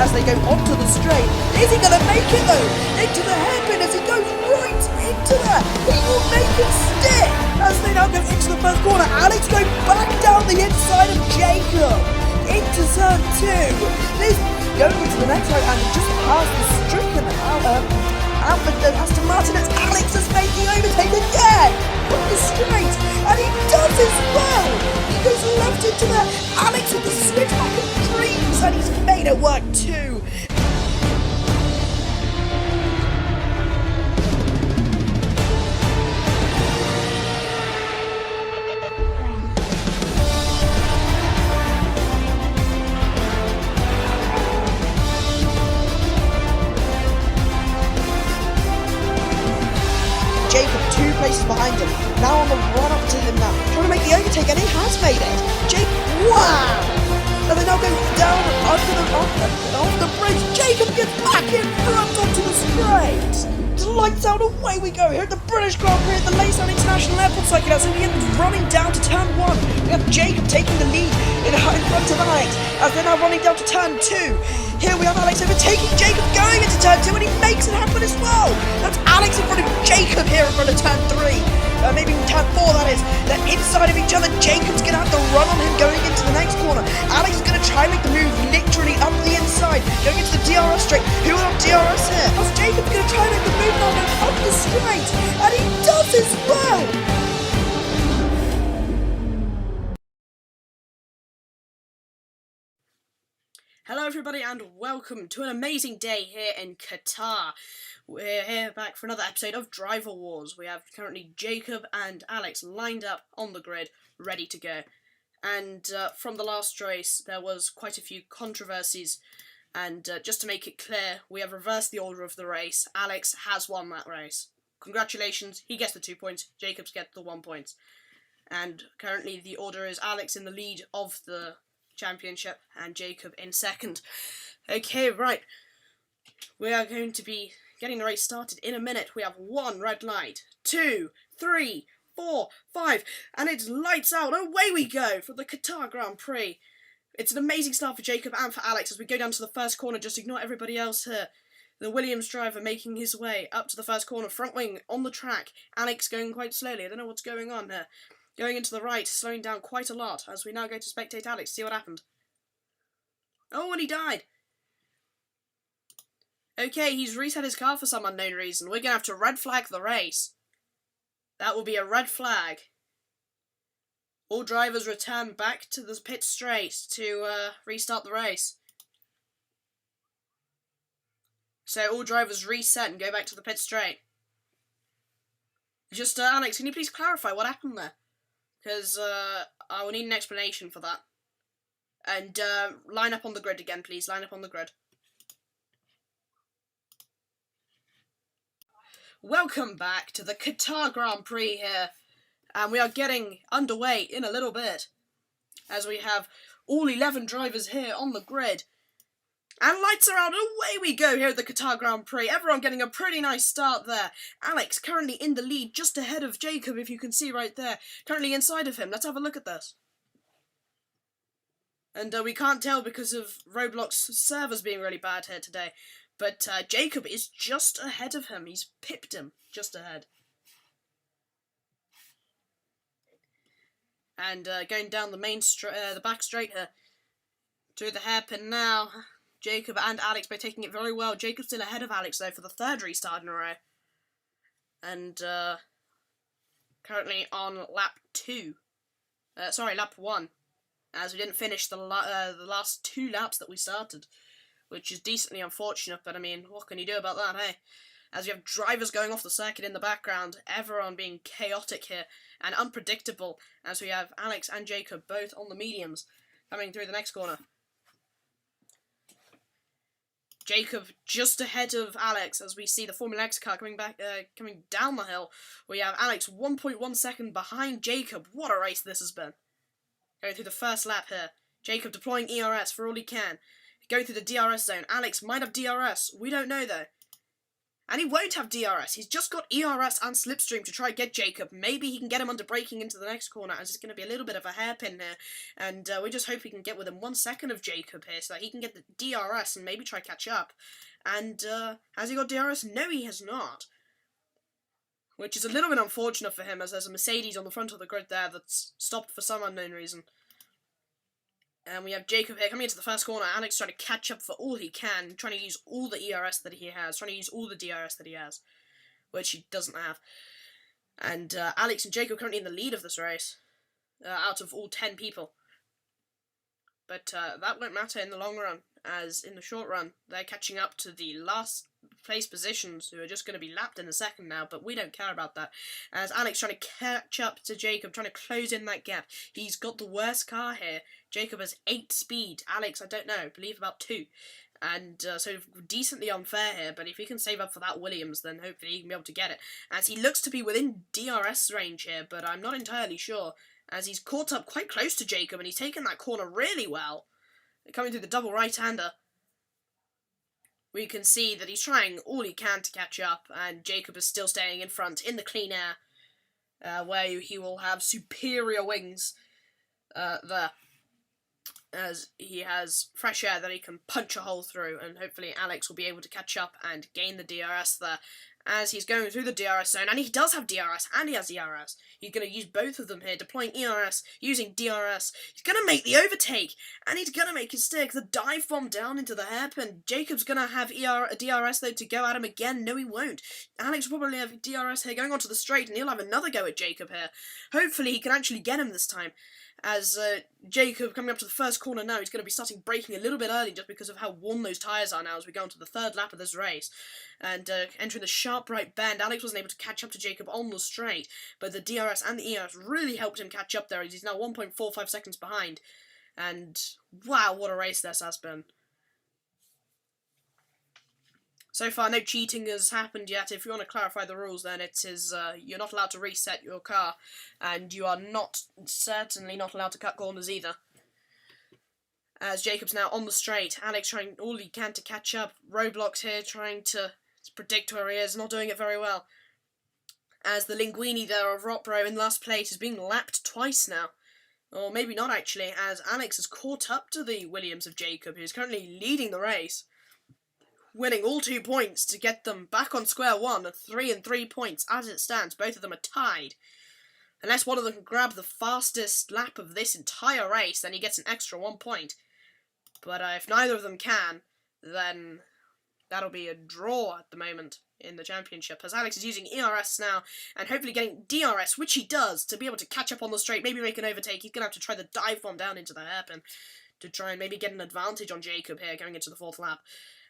as they go onto the straight. Is he going to make it though? Into the hairpin as he goes right into there. He will make it stick as they now go into the first corner. Alex going back down the inside of Jacob into turn 2. This going into the next row and just past the stricken Aston Martin as Alex is making overtake again from the straight, and he does as well. He goes left into there. Alex with the switchback of dreams, and he's made it work too. Jacob 2 places behind him, now on the run up to him now, trying to make the overtake, and he has made it. Jake, wow! And they now go down off the bridge. Jacob gets back in front onto the straight. Lights out, away we go here at the British Grand Prix at the Laysan International Airport Circuit. As he ends running down to turn 1. We have Jacob taking the lead in front of Alex as they're now running down to turn 2. Here we have Alex overtaking Jacob going into turn 2, and he makes it happen as well. That's Alex in front of Jacob here in front of turn 3. Maybe turn 4 that is. They're inside of each other. Jacob's going to have to run on him going into the next corner. Alex is going to try and make the move literally up the inside, going into the DRS straight. Who will have DRS here? As Jacob's going to try and make the move now going up the straight, and he does as well. Hello everybody and welcome to an amazing day here in Qatar. We're here back for another episode of Driver Wars. We have currently Jacob and Alex lined up on the grid, ready to go. And from the last race, there was quite a few controversies. And just to make it clear, we have reversed the order of the race. Alex has won that race. Congratulations, he gets the 2 points, Jacob's gets the 1 point. And currently the order is Alex in the lead of the championship and Jacob in second. Okay, right. We are going to be getting the race started in a minute. We have 1 red light, 2, 3, 4, 5, and it's lights out. Away we go for the Qatar Grand Prix. It's an amazing start for Jacob and for Alex as we go down to the first corner. Just ignore everybody else here. The Williams driver making his way up to the first corner, front wing on the track. Alex going quite slowly. I don't know what's going on here. Going into the right, slowing down quite a lot, as we now go to spectate Alex, see what happened. Oh, and he died! Okay, he's reset his car for some unknown reason. We're going to have to red flag the race. That will be a red flag. All drivers return back to the pit straight to restart the race. So all drivers reset and go back to the pit straight. Just, Alex, can you please clarify what happened there? Because I will need an explanation for that. And line up on the grid again, please. Line up on the grid. Welcome back to the Qatar Grand Prix here. And we are getting underway in a little bit. As we have all 11 drivers here on the grid. And lights are out, away we go here at the Qatar Grand Prix. Everyone getting a pretty nice start there. Alex currently in the lead, just ahead of Jacob, if you can see right there. Currently inside of him. Let's have a look at this. And we can't tell because of Roblox servers being really bad here today. But Jacob is just ahead of him. He's pipped him just ahead. And going down the the back straight here. Through the hairpin now. Jacob and Alex both taking it very well. Jacob's still ahead of Alex, though, for the 3rd restart in a row. And currently on lap 2. Lap 1. As we didn't finish the last 2 laps that we started. Which is decently unfortunate, but I mean, what can you do about that, hey? As we have drivers going off the circuit in the background, everyone being chaotic here and unpredictable. As we have Alex and Jacob both on the mediums coming through the next corner. Jacob just ahead of Alex as we see the Formula X car coming down the hill. We have Alex 1.1 second behind Jacob. What a race this has been. Going through the first lap here. Jacob deploying ERS for all he can. Going through the DRS zone. Alex might have DRS. We don't know though. And he won't have DRS. He's just got ERS and Slipstream to try and get Jacob. Maybe he can get him under braking into the next corner, as it's going to be a little bit of a hairpin here. And we just hope he can get within 1 second of Jacob here, so that he can get the DRS and maybe try catch up. And has he got DRS? No, he has not. Which is a little bit unfortunate for him, as there's a Mercedes on the front of the grid there that's stopped for some unknown reason. And we have Jacob here coming into the first corner. Alex trying to catch up for all he can, trying to use all the ERS that he has, trying to use all the DRS that he has, which he doesn't have. And Alex and Jacob currently in the lead of this race, out of all 10 people. But that won't matter in the long run, as in the short run, they're catching up to the last place positions, who are just going to be lapped in a second now, but we don't care about that. As Alex trying to catch up to Jacob, trying to close in that gap. He's got the worst car here. Jacob has 8 speed. Alex, I don't know, I believe about 2. And so decently unfair here, but if he can save up for that Williams, then hopefully he can be able to get it. As he looks to be within DRS range here, but I'm not entirely sure, as he's caught up quite close to Jacob, and he's taken that corner really well. Coming through the double right-hander, we can see that he's trying all he can to catch up, and Jacob is still staying in front in the clean air, where he will have superior wings there, as he has fresh air that he can punch a hole through, and hopefully Alex will be able to catch up and gain the DRS there, as he's going through the DRS zone, and he does have DRS, and he has ERS. He's going to use both of them here, deploying ERS, using DRS. He's going to make the overtake, and he's going to make his stick, the dive bomb down into the hairpin. Jacob's going to have DRS, though, to go at him again. No, he won't. Alex will probably have DRS here, going onto the straight, and he'll have another go at Jacob here. Hopefully, he can actually get him this time. As Jacob, coming up to the first corner now, he's going to be starting braking a little bit early just because of how worn those tyres are now as we go into the third lap of this race. And entering the sharp right bend, Alex wasn't able to catch up to Jacob on the straight, but the DRS and the ERS really helped him catch up there, as he's now 1.45 seconds behind. And wow, what a race this has been. So far, no cheating has happened yet. If you want to clarify the rules, then it is you're not allowed to reset your car, and you are certainly not allowed to cut corners either. As Jacob's now on the straight, Alex trying all he can to catch up. Roadblocks here, trying to predict where he is, not doing it very well. As the Linguini there of Ropro in last place is being lapped twice now. Or maybe not actually, as Alex has caught up to the Williams of Jacob, who is currently leading the race, winning all 2 points to get them back on square one at 3 and 3 points. As it stands, both of them are tied. Unless one of them can grab the fastest lap of this entire race, then he gets an extra 1 point. But if neither of them can, then that'll be a draw at the moment in the championship, as Alex is using ERS now, and hopefully getting DRS, which he does, to be able to catch up on the straight, maybe make an overtake. He's going to have to try the dive bomb down into the hairpin to try and maybe get an advantage on Jacob here going into the fourth lap.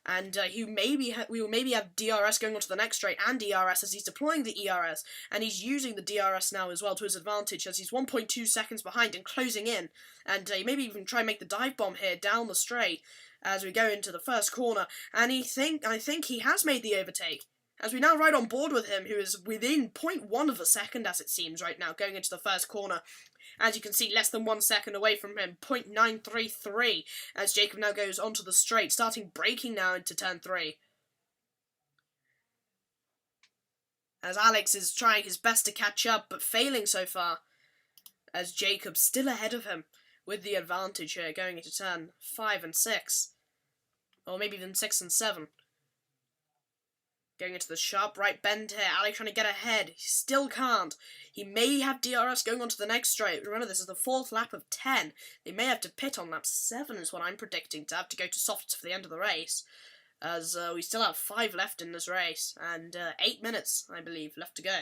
And we will maybe have DRS going on to the next straight, and ERS as he's deploying the ERS, and he's using the DRS now as well to his advantage, as he's 1.2 seconds behind and closing in, and maybe even try and make the dive bomb here down the straight as we go into the first corner, and I think he has made the overtake, as we now ride on board with him, who is within 0.1 of a second, as it seems right now, going into the first corner. As you can see, less than 1 second away from him, 0.933, as Jacob now goes onto the straight, starting braking now into turn 3. As Alex is trying his best to catch up, but failing so far, as Jacob's still ahead of him, with the advantage here, going into turn 5 and 6, or maybe even 6 and 7. Going into the sharp right bend here, Alex trying to get ahead. He still can't. He may have DRS going on to the next straight. Remember, this is the fourth lap of 10. They may have to pit on lap 7 is what I'm predicting, to have to go to softs for the end of the race. As we still have 5 left in this race, and 8 minutes, I believe, left to go.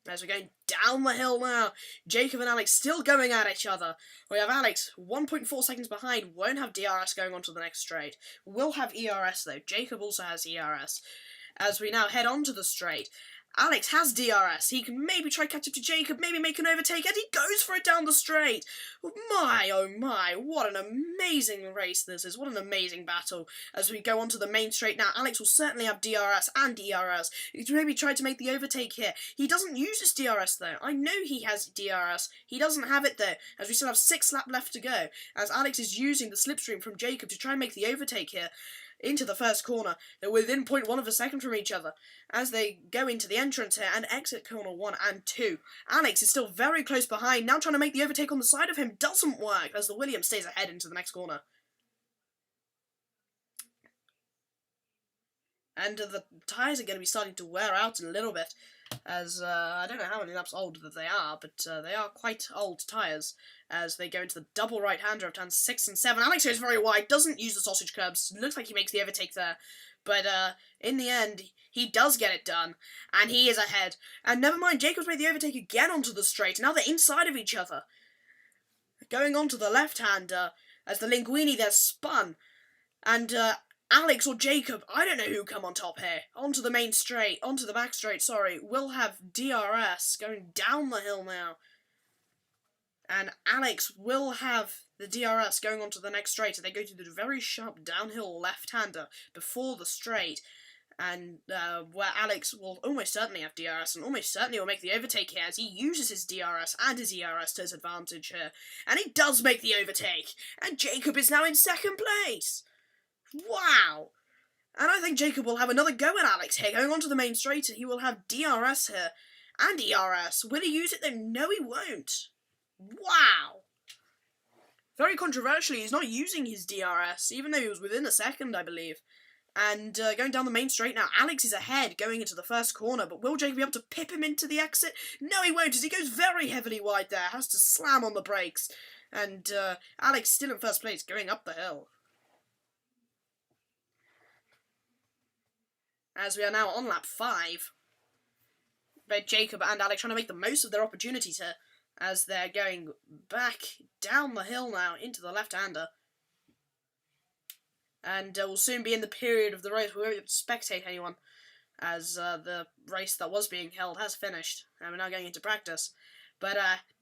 As we're going down the hill now, Jacob and Alex still going at each other. We have Alex 1.4 seconds behind, won't have DRS going on to the next straight. Will have ERS though. Jacob also has ERS. As we now head on to the straight, Alex has DRS. He can maybe try catch up to Jacob, maybe make an overtake, and he goes for it down the straight. My, oh my, what an amazing race this is. What an amazing battle. As we go onto the main straight now, Alex will certainly have DRS and ERS. He's maybe tried to make the overtake here. He doesn't use his DRS though. I know he has DRS. He doesn't have it though, as we still have 6 laps left to go, as Alex is using the slipstream from Jacob to try and make the overtake here into the first corner. They're within 0.1 of a second from each other as they go into the entrance here and exit corner 1 and 2. Alex is still very close behind, now trying to make the overtake on the side of him. Doesn't work as the Williams stays ahead into the next corner. And the tyres are going to be starting to wear out a little bit, as I don't know how many laps old that they are, but they are quite old tyres, as they go into the double right-hander of turns 6 and 7. Alex goes very wide, doesn't use the sausage curbs, looks like he makes the overtake there, but in the end, he does get it done, and he is ahead. And never mind, Jacob's made the overtake again onto the straight, now they're inside of each other. Going on to the left-hander, as the Linguini there spun, and Alex or Jacob, I don't know who come on top here, onto the main straight, onto the back straight, sorry, will have DRS going down the hill now. And Alex will have the DRS going onto the next straight, and they go to the very sharp downhill left-hander before the straight, and where Alex will almost certainly have DRS, and almost certainly will make the overtake here, as he uses his DRS and his ERS to his advantage here. And he does make the overtake, and Jacob is now in second place! Wow! And I think Jacob will have another go at Alex here, going on to the main straight. He will have DRS here, and ERS. Will he use it then? No, he won't. Wow! Very controversially, he's not using his DRS, even though he was within a second, I believe. And going down the main straight now, Alex is ahead going into the first corner, but will Jacob be able to pip him into the exit? No, he won't, as he goes very heavily wide there, has to slam on the brakes. And Alex still in first place, going up the hill. As we are now on lap 5, both Jacob and Alex trying to make the most of their opportunities here, as they're going back down the hill now into the left-hander. And we'll soon be in the period of the race where we won't be able to spectate anyone, as the race that was being held has finished, and we're now going into practice. But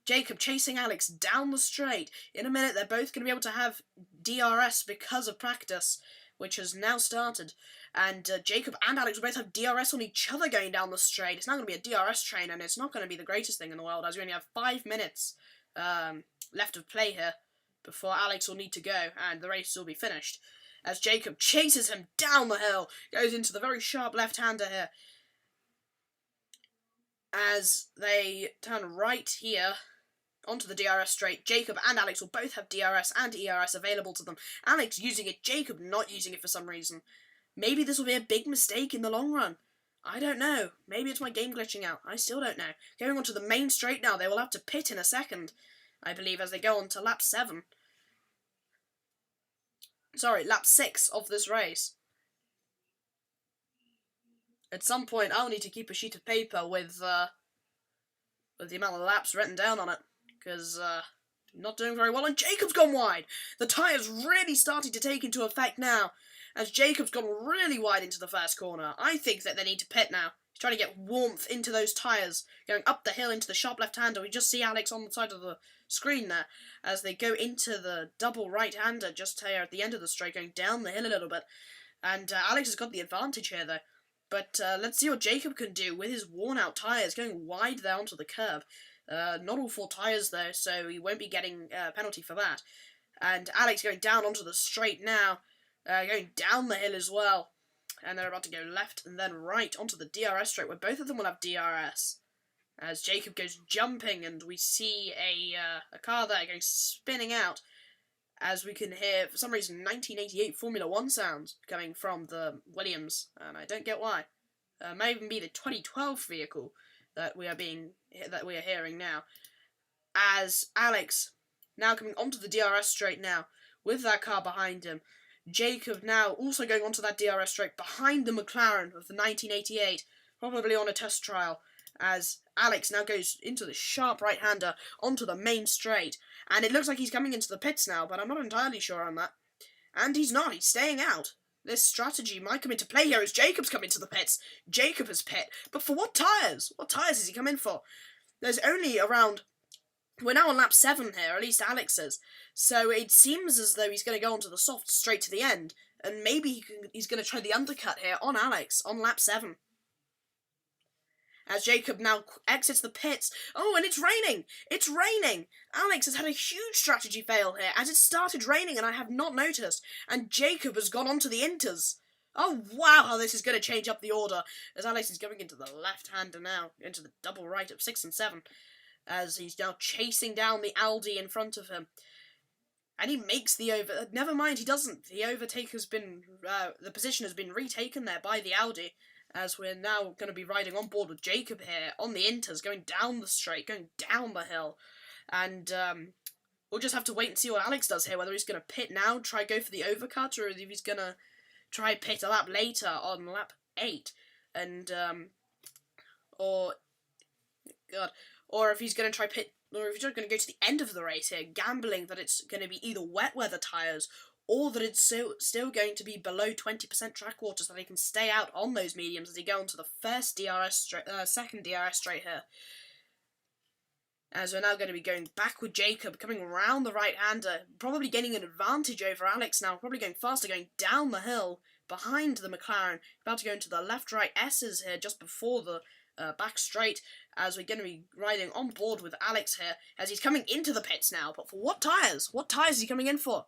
Jacob chasing Alex down the straight. In a minute, they're both going to be able to have DRS because of practice, which has now started. And Jacob and Alex will both have DRS on each other going down the straight. It's not going to be a DRS train, and it's not going to be the greatest thing in the world, as we only have 5 minutes left of play here before Alex will need to go, and the race will be finished. As Jacob chases him down the hill, goes into the very sharp left-hander here. As they turn right here onto the DRS straight, Jacob and Alex will both have DRS and ERS available to them. Alex using it, Jacob not using it for some reason. Maybe this will be a big mistake in the long run. I don't know. Maybe it's my game glitching out. I still don't know. Going on to the main straight now, they will have to pit in a second, I believe, as they go on to lap 7. Sorry, lap 6 of this race. At some point, I'll need to keep a sheet of paper with the amount of laps written down on it, because not doing very well, and Jacob's gone wide! The tyre's really starting to take into effect now, as Jacob's gone really wide into the first corner. I think that they need to pit now. He's trying to get warmth into those tyres, going up the hill into the sharp left-hander. We just see Alex on the side of the screen there, as they go into the double right-hander just here at the end of the straight, going down the hill a little bit. And Alex has got the advantage here, though. But let's see what Jacob can do with his worn-out tyres, going wide there onto the curb. Not all 4 tyres, though, so he won't be getting a penalty for that. And Alex going down onto the straight now, going down the hill as well. And they're about to go left and then right onto the DRS straight, where both of them will have DRS. As Jacob goes jumping, and we see a car there going spinning out, as we can hear, for some reason, 1988 Formula 1 sounds coming from the Williams, and I don't get why. May even be the 2012 vehicle that we are hearing now. As Alex now coming onto the DRS straight now, with that car behind him. Jacob now also going onto that DRS straight behind the McLaren of the 1988, probably on a test trial, as Alex now goes into the sharp right-hander onto the main straight. And it looks like he's coming into the pits now, but I'm not entirely sure on that. And he's not, he's staying out. this strategy might come into play here as Jacob's come into the pits. Jacob has pit, but for what tyres? What tyres has he come in for? There's only around... We're now on lap 7 here, at least Alex is. So it seems as though he's going to go onto the soft straight to the end. And maybe he's going to try the undercut here on Alex on lap 7. As Jacob now exits the pits. Oh, and it's raining! It's raining! Alex has had a huge strategy fail here, as it started raining and I have not noticed. And Jacob has gone onto the inters. Oh, wow, how this is going to change up the order. As Alex is going into the left-hander now, into the double right of 6 and 7. As he's now chasing down the Aldi in front of him. And he makes the over... Never mind, he doesn't. The overtake has been... the position has been retaken there by the Audi. As we're now going to be riding on board with Jacob here on the inters, going down the straight, going down the hill. And we'll just have to wait and see what Alex does here, whether he's going to pit now, try go for the overcut, or if he's going to try pit a lap later on lap 8. And, or if he's going to try pit, or if he's just going to go to the end of the race here, gambling that it's going to be either wet weather tyres or that it's still going to be below 20% track water so that he can stay out on those mediums as he go into the second DRS straight here. As we're now going to be going back with Jacob, coming around the right-hander, probably gaining an advantage over Alex now, probably going faster, going down the hill behind the McLaren, about to go into the left-right S's here just before the back straight, as we're going to be riding on board with Alex here, as he's coming into the pits now, but for what tyres? What tyres is he coming in for?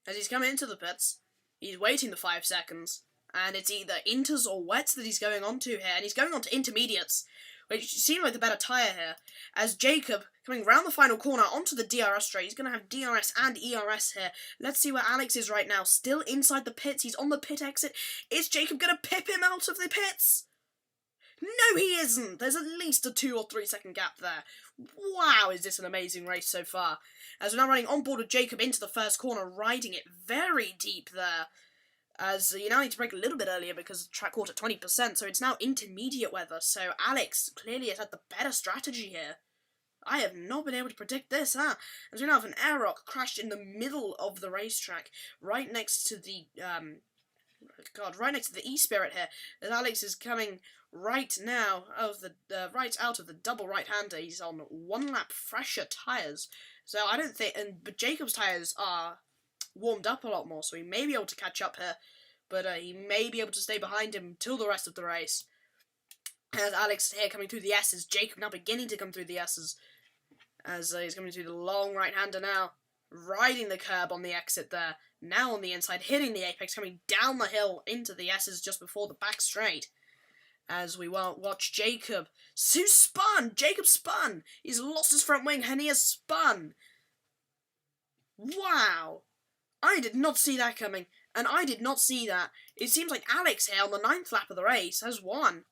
As he's coming into the pits, he's waiting the 5 seconds, and it's either inters or wets that he's going on to here, and he's going on to intermediates, which seem like the better tyre here, as Jacob, coming round the final corner onto the DRS straight, he's going to have DRS and ERS here. Let's see where Alex is right now, still inside the pits, he's on the pit exit. Is Jacob going to pip him out of the pits? No, he isn't! There's at least a 2 or 3 second gap there. Wow, is this an amazing race so far. As we're now running on board with Jacob into the first corner, riding it very deep there. As you now need to brake a little bit earlier because the track caught at 20%, so it's now intermediate weather. So Alex clearly has had the better strategy here. I have not been able to predict this, huh? As we now have an air rock crashed in the middle of the racetrack, right next to the, right next to the E-Spirit here. As Alex is coming right now right out of the double right-hander. He's on 1 lap fresher tyres. So I don't think, but Jacob's tyres are warmed up a lot more, so he may be able to catch up here, but he may be able to stay behind him till the rest of the race. As Alex here coming through the S's, Jacob now beginning to come through the S's, as he's coming through the long right-hander now, riding the curb on the exit there, now on the inside, hitting the apex, coming down the hill into the S's just before the back straight. As we watch Jacob, Jacob spun, he's lost his front wing and he has spun. Wow, I did not see that coming, and I did not see that. It seems like Alex here on the 9th lap of the race has won.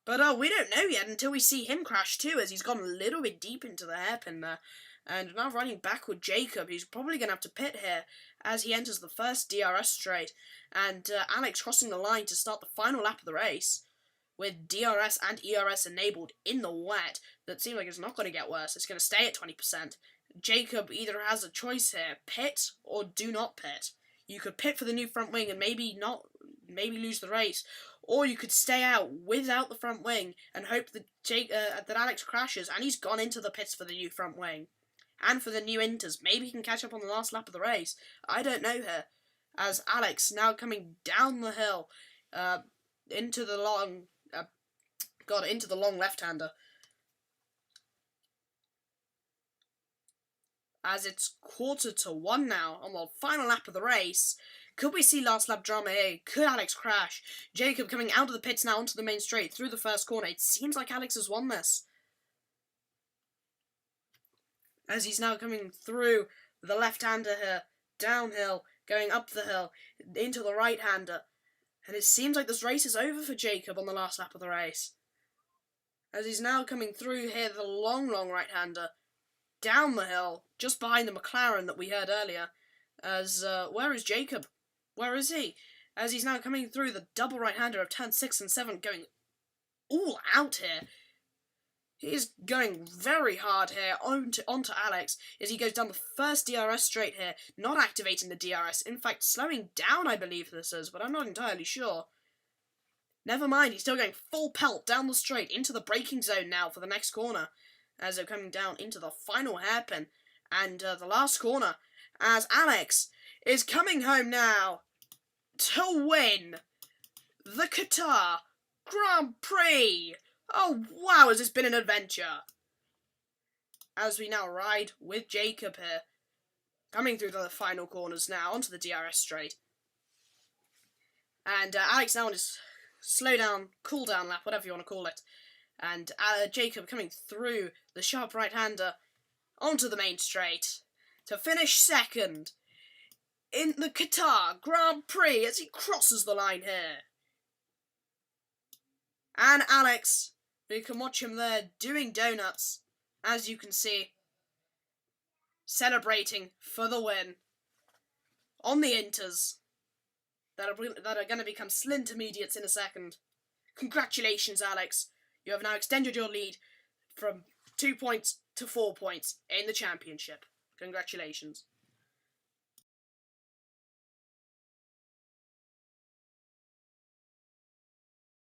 But we don't know yet until we see him crash too, as he's gone a little bit deep into the hairpin there. And now running back with Jacob, he's probably going to have to pit here as he enters the first DRS straight. And Alex crossing the line to start the final lap of the race with DRS and ERS enabled in the wet. That seems like it's not going to get worse. It's going to stay at 20%. Jacob either has a choice here, pit or do not pit. You could pit for the new front wing and maybe lose the race, or you could stay out without the front wing and hope that that Alex crashes, and he's gone into the pits for the new front wing and for the new inters. Maybe he can catch up on the last lap of the race. I don't know here. As Alex now coming down the hill into the long left-hander. As it's 1:45 now on the final lap of the race. Could we see last lap drama here? Could Alex crash? Jacob coming out of the pits now onto the main straight through the first corner. It seems like Alex has won this. As he's now coming through the left-hander here, downhill, going up the hill, into the right-hander. And it seems like this race is over for Jacob on the last lap of the race. As he's now coming through here, the long right-hander, down the hill, just behind the McLaren that we heard earlier. As, where is Jacob? Where is he? As he's now coming through the double right-hander of turn 6 and 7, going all out here. He's going very hard here onto Alex as he goes down the first DRS straight here, not activating the DRS. In fact, slowing down, I believe this is, but I'm not entirely sure. Never mind, he's still going full pelt down the straight into the braking zone now for the next corner as they're coming down into the final hairpin and the last corner as Alex is coming home now to win the Qatar Grand Prix. Oh wow, has this been an adventure? As we now ride with Jacob here, coming through the final corners now onto the DRS straight. And Alex now on his slow down, cool down lap, whatever you want to call it. And Jacob coming through the sharp right-hander onto the main straight to finish second in the Qatar Grand Prix as he crosses the line here. And Alex, you can watch him there doing donuts, as you can see, celebrating for the win on the Inters that are going to become Slintermediates in a second. Congratulations, Alex. You have now extended your lead from 2 points to 4 points in the championship. Congratulations.